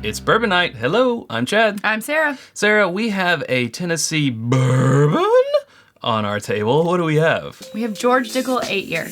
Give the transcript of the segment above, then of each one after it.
It's Bourbon Night. Hello, I'm Chad. I'm Sarah. Sarah, we have a Tennessee bourbon on our table. What do we have? We have George Dickel 8-year.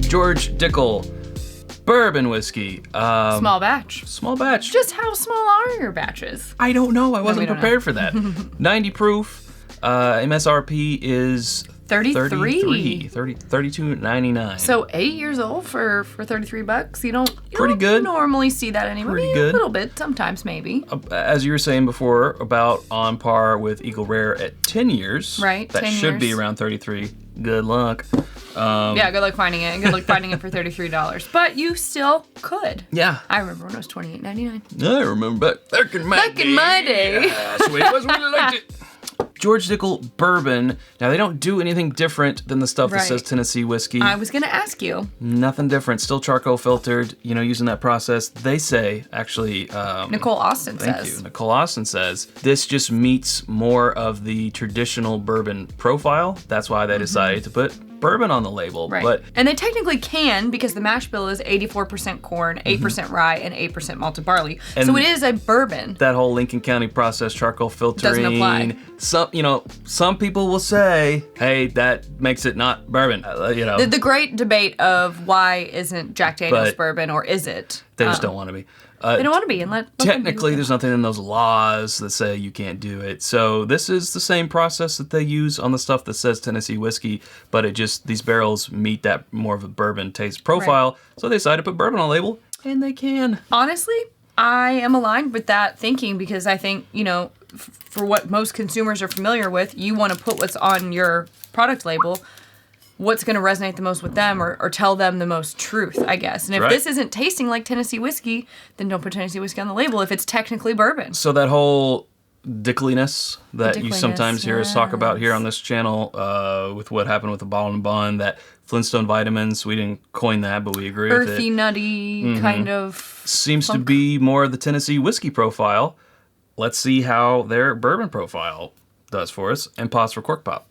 George Dickel bourbon whiskey. Small batch. Small batch. Just how small are your batches? I don't know. I wasn't we don't prepared for that. 90 proof. MSRP is 32.99. So 8 years old for $33. You don't Pretty good. normally see that anymore. Pretty Maybe good. A little bit, sometimes maybe. As you were saying before, about on par with Eagle Rare at 10 years. Right, That 10 should be years. around 33. Good luck. Yeah, good luck finding it. Good luck finding it for $33. But you still could. Yeah. I remember when it was $28.99. I remember back in my day. Yeah, that's the way it was when I liked it. George Dickel bourbon. Now, they don't do anything different than the stuff that Right. says Tennessee whiskey. I was going to ask you. Nothing different. Still charcoal filtered, using that process. They say, actually... Nicole Austin Thank says. you. Nicole Austin says, this just meets more of the traditional bourbon profile. That's why they decided to put bourbon on the label. Right. But And they technically can because the mash bill is 84% corn, 8% rye, and 8% malted barley. And so it is a bourbon. that whole Lincoln County process, charcoal filtering. Doesn't apply. Some people will say, hey, that makes it not bourbon. The great debate of why isn't Jack Daniel's But bourbon, or is it? They just don't want to be. They don't want to be. And let them Technically, be. there's nothing in those laws that say you can't do it. So this is the same process that they use on the stuff that says Tennessee whiskey, but these barrels meet that more of a bourbon taste profile. Right. So they decided to put bourbon on the label, and they can. Honestly, I am aligned with that thinking because I think, for what most consumers are familiar with, you want to put what's on your product label, what's going to resonate the most with them or tell them the most truth, I guess. And if this isn't tasting like Tennessee whiskey, then don't put Tennessee whiskey on the label if it's technically bourbon. So that whole dickliness that you sometimes hear us talk about here on this channel with what happened with the Bottle and Bond, that Flintstone vitamins, we didn't coin that, but we agree with it. Earthy, nutty kind of Seems to be more of the Tennessee whiskey profile. Let's see how their bourbon profile does for us. And pause for cork pop.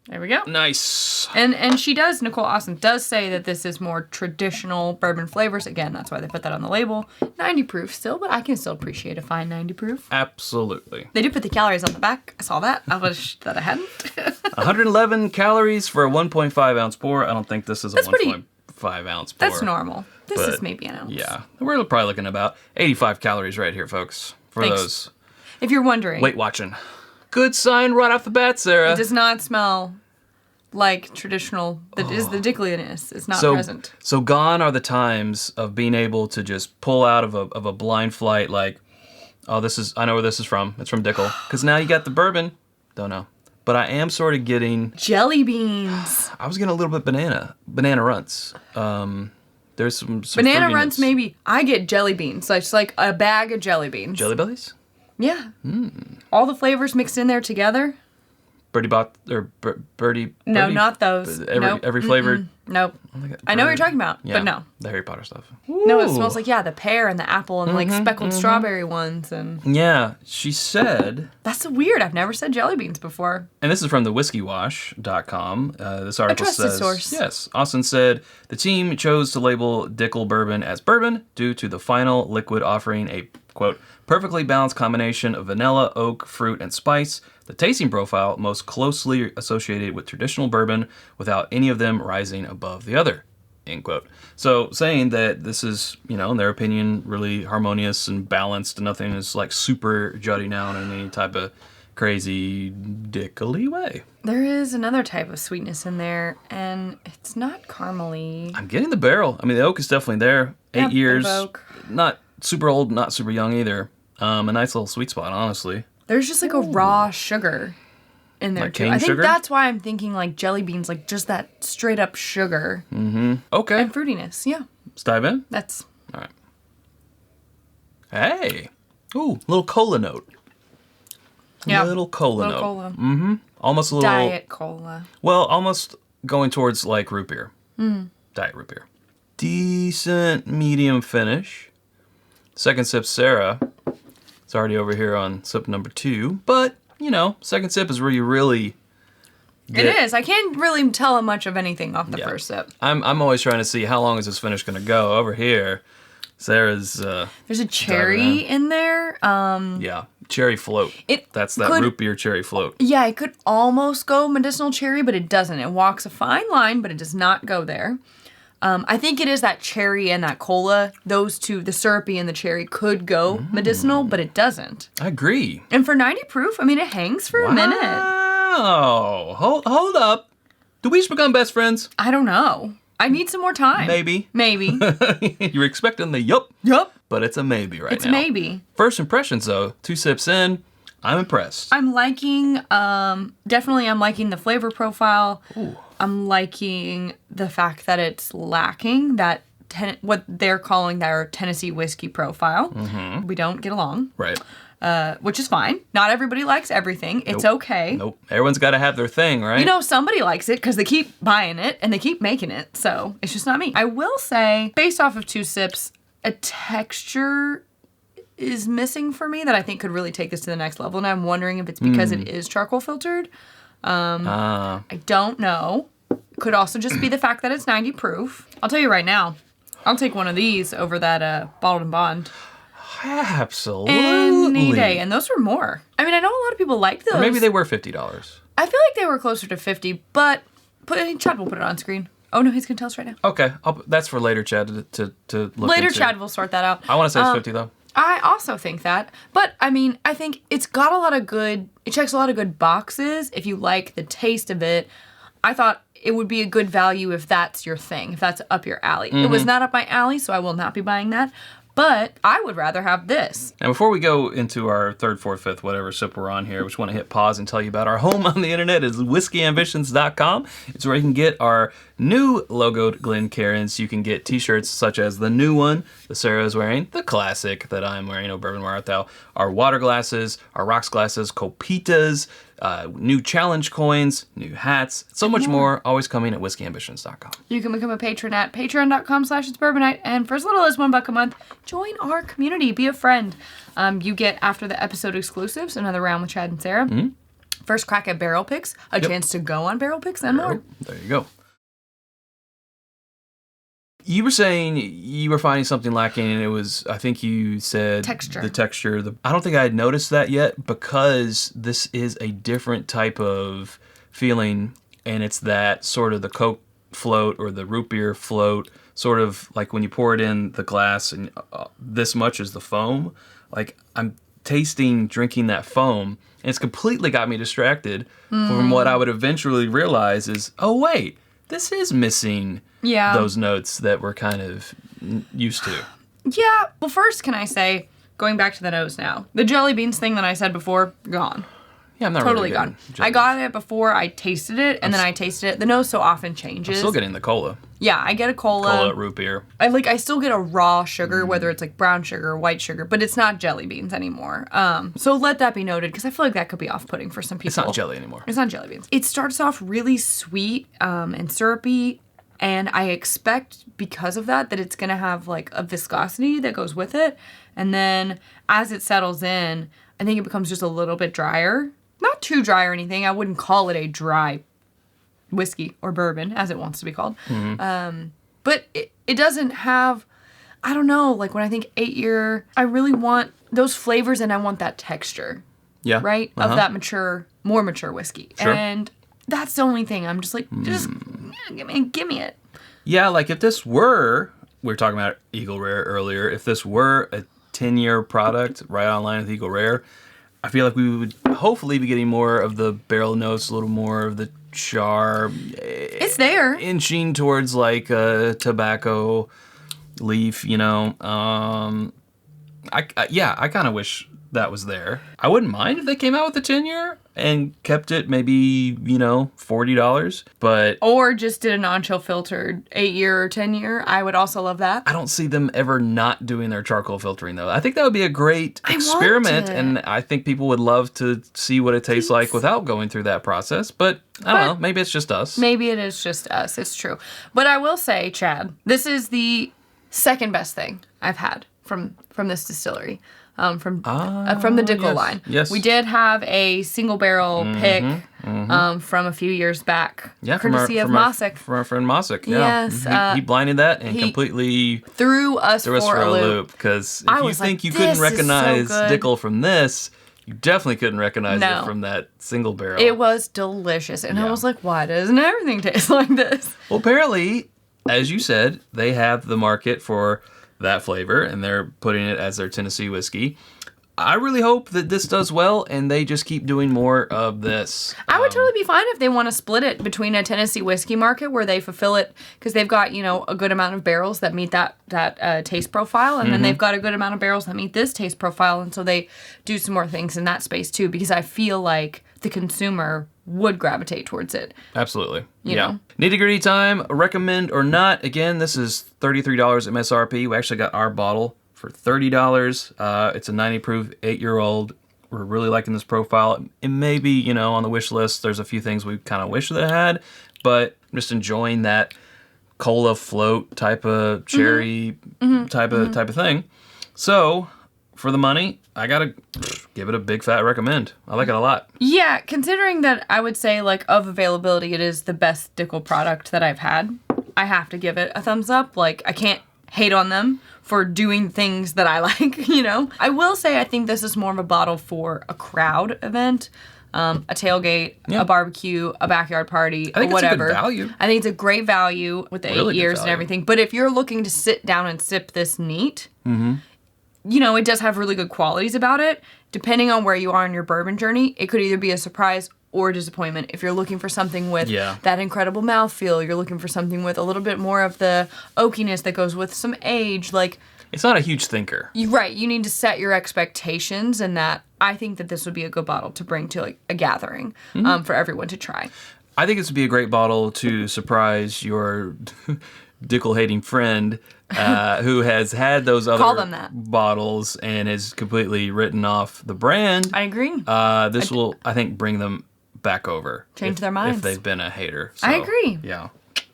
There we go. Nice. And she does, Nicole Austin does say that this is more traditional bourbon flavors. Again, that's why they put that on the label. 90 proof still, but I can still appreciate a fine 90 proof. Absolutely. They do put the calories on the back. I saw that. I wish that I hadn't. 111 calories for a 1.5 ounce pour. I don't think this is a 1.5 ounce pour. That's normal. This is maybe an ounce. Yeah. We're probably looking at about 85 calories right here, folks. For those. If you're wondering. Weight watching. Good sign right off the bat, Sarah. It does not smell like traditional. That is the dickliness. It's not present. So gone are the times of being able to just pull out of a blind flight like, oh, I know where this is from. It's from Dickel. Because now you got the bourbon. Don't know. But I am sort of getting... jelly beans. I was getting a little bit banana runts. There's some banana fruitiness. runts, maybe. I get jelly beans. So it's like a bag of jelly beans. Jelly bellies? Yeah. All the flavors mixed in there together. Birdie. No, not those. Every flavored. Nope. I know what you're talking about, but no. The Harry Potter stuff. No, it smells like, the pear and the apple and like speckled strawberry ones. And yeah, she said... That's weird. I've never said jelly beans before. And this is from the whiskeywash.com. This article trusted says... source. Yes. Austin said, the team chose to label Dickel bourbon as bourbon due to the final liquid offering a, quote, perfectly balanced combination of vanilla, oak, fruit, and spice. The tasting profile most closely associated with traditional bourbon without any of them rising above the other, end quote. So saying that this is, in their opinion, really harmonious and balanced and nothing is like super jutting out in any type of crazy dickly way. There is another type of sweetness in there, and it's not caramely. I'm getting the barrel. I mean, the oak is definitely there. 8 years. Oak. Not super old, not super young either. A nice little sweet spot, honestly. There's just like a raw sugar in there like too. cane I think sugar? that's why I'm thinking like jelly beans, like just that straight up sugar Okay. and fruitiness. Yeah, Let's dive in. that's All right. Hey. Ooh, little cola note. Little cola note. cola. Almost a little... Diet cola. Well, almost going towards like root beer. Diet root beer. Decent medium finish. Second sip, Sarah. It's already over here on sip number 2, but second sip is where you really It is. I can't really tell much of anything off the first sip. I'm always trying to see how long is this finish going to go. Over here, Sarah's... There's a cherry in there. Yeah, cherry float. That's that root beer cherry float. Yeah, it could almost go medicinal cherry, but it doesn't. It walks a fine line, but it does not go there. I think it is that cherry and that cola. Those two, the syrupy and the cherry, could go medicinal, but it doesn't. I agree. And for 90 proof, I mean, it hangs for a minute. Oh, hold up. Do we just become best friends? I don't know. I need some more time. Maybe. You're expecting the yup. But it's a maybe right now. It's a maybe. First impressions, though. 2 sips in, I'm impressed. I'm liking, definitely I'm liking the flavor profile. Ooh. I'm liking the fact that it's lacking that what they're calling their Tennessee whiskey profile. Mm-hmm. We don't get along. Right. Which is fine. Not everybody likes everything. It's okay. Nope. Everyone's got to have their thing, right? Somebody likes it because they keep buying it and they keep making it. So it's just not me. I will say, based off of 2 sips, a texture is missing for me that I think could really take this to the next level. And I'm wondering if it's because it is charcoal filtered. I don't know. Could also just be the fact that it's 90 proof. I'll tell you right now, I'll take one of these over that Bottled and Bond. Absolutely. Any day. And those were more. I mean, I know a lot of people like those. Or maybe they were $50. I feel like they were closer to 50, but Chad will put it on screen. Oh, no, he's going to tell us right now. Okay. that's for later, Chad, to look Later, into. Chad will sort that out. I want to say it's 50, though. I also think that. But, I mean, I think it checks a lot of good boxes if you like the taste of it. I thought it would be a good value if that's your thing, if that's up your alley. Mm-hmm. It was not up my alley, so I will not be buying that. But I would rather have this. And before we go into our 3rd, 4th, 5th, whatever sip we're on here, we just want to hit pause and tell you about our home on the internet is whiskyambitions.com. It's where you can get our new logoed Glencairns. You can get t-shirts such as the new one that Sarah is wearing, the classic that I'm wearing, Oh Bourbon Where Art Thou, our water glasses, our rocks glasses, copitas, new challenge coins, new hats, so much more, always coming at whiskyambitions.com. You can become a patron at patreon.com/itsbourbonnight, and for as little as $1 a month, join our community, be a friend. You get, after the episode exclusives, another round with Chad and Sarah, first crack at barrel picks, a chance to go on barrel picks, and more. There you go. You were saying you were finding something lacking, and it was, I think you said... Texture. The texture. I don't think I had noticed that yet, because this is a different type of feeling, and it's that sort of the Coke float or the root beer float, sort of like when you pour it in the glass and this much is the foam. Like, I'm drinking that foam, and it's completely got me distracted from what I would eventually realize is, oh, wait, this is missing... Yeah. Those notes that we're kind of used to. Yeah. Well, first, can I say, going back to the nose now, the jelly beans thing that I said before, gone. Yeah, I'm not totally really gone. Jelly I got it before I tasted it, and then I tasted it. The nose so often changes. I'm still getting the cola. Yeah, I get a cola. Cola, root beer. I still get a raw sugar, whether it's like brown sugar or white sugar, but it's not jelly beans anymore. So let that be noted, because I feel like that could be off-putting for some people. It's not jelly anymore. It's not jelly beans. It starts off really sweet and syrupy. And I expect, because of that it's going to have, like, a viscosity that goes with it. And then, as it settles in, I think it becomes just a little bit drier. Not too dry or anything. I wouldn't call it a dry whiskey or bourbon, as it wants to be called. Mm-hmm. But it doesn't have, I don't know, like, when I think 8-year, I really want those flavors and I want that texture. Yeah. Right? Uh-huh. Of that more mature whiskey. Sure. And... that's the only thing. I'm just like, give me it. Yeah, like if this were, we were talking about Eagle Rare earlier, if this were a 10-year product right online with Eagle Rare, I feel like we would hopefully be getting more of the barrel notes, a little more of the char. It's there. Inching towards like a tobacco leaf, I kind of wish that was there. I wouldn't mind if they came out with a 10-year and kept it maybe, $40, but... Or just did a non-chill filtered 8-year or 10-year. I would also love that. I don't see them ever not doing their charcoal filtering, though. I think that would be a great experiment, and I think people would love to see what it tastes like without going through that process, but I don't know. Maybe it's just us. Maybe it is just us. It's true. But I will say, Chad, this is the second best thing I've had from this distillery. From the Dickel line. Yes. We did have a single barrel pick from a few years back. Yeah, courtesy of Mosik. From our friend Mosik, yeah. Yes. He blinded that and completely threw us for a loop. Because if you think you couldn't recognize Dickel from this, you definitely couldn't recognize it from that single barrel. It was delicious. And I was like, why doesn't everything taste like this? Well, apparently, as you said, they have the market for that flavor, and they're putting it as their Tennessee whiskey. I really hope that this does well, and they just keep doing more of this. I would totally be fine if they want to split it between a Tennessee whiskey market where they fulfill it because they've got, a good amount of barrels that meet that taste profile, and then they've got a good amount of barrels that meet this taste profile, and so they do some more things in that space too, because I feel like the consumer would gravitate towards it. Absolutely. You know? Nitty-gritty time, recommend or not. Again, this is $33 MSRP. We actually got our bottle for $30. It's a 90 proof, 8-year-old. We're really liking this profile. It may be, on the wish list, there's a few things we kind of wish that it had, but I'm just enjoying that cola float type of cherry type of thing. So, for the money, I gotta give it a big fat recommend. I like it a lot. Yeah, considering that I would say, of availability, it is the best Dickel product that I've had. I have to give it a thumbs up. I can't hate on them for doing things that I like, I will say I think this is more of a bottle for a crowd event, a tailgate, a barbecue, a backyard party, I think whatever. It's a good value. I think it's a great value with the really 8 years and everything. But if you're looking to sit down and sip this neat, it does have really good qualities about it. Depending on where you are in your bourbon journey, it could either be a surprise or a disappointment. If you're looking for something with that incredible mouthfeel, you're looking for something with a little bit more of the oakiness that goes with some age, it's not a huge thinker. Right, you need to set your expectations, and that I think that this would be a good bottle to bring to a gathering for everyone to try. I think this would be a great bottle to surprise your Dickel-hating friend who has had those other bottles and has completely written off the brand. I agree. This will, I think, bring them back over. Change their minds. If they've been a hater. So, I agree. Yeah.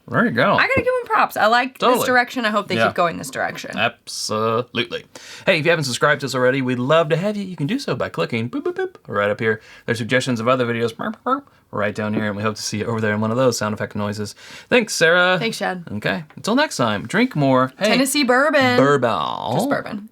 There you go. I gotta give them props. I like this direction. I hope they keep going this direction. Absolutely. Hey, if you haven't subscribed to us already, we'd love to have you. You can do so by clicking boop, boop, boop, right up here. There's suggestions of other videos right down here, and we hope to see you over there in one of those sound effect noises. Thanks, Sarah. Thanks, Chad. Okay. Until next time, drink more. Hey, Tennessee bourbon. Bourbon. Just bourbon.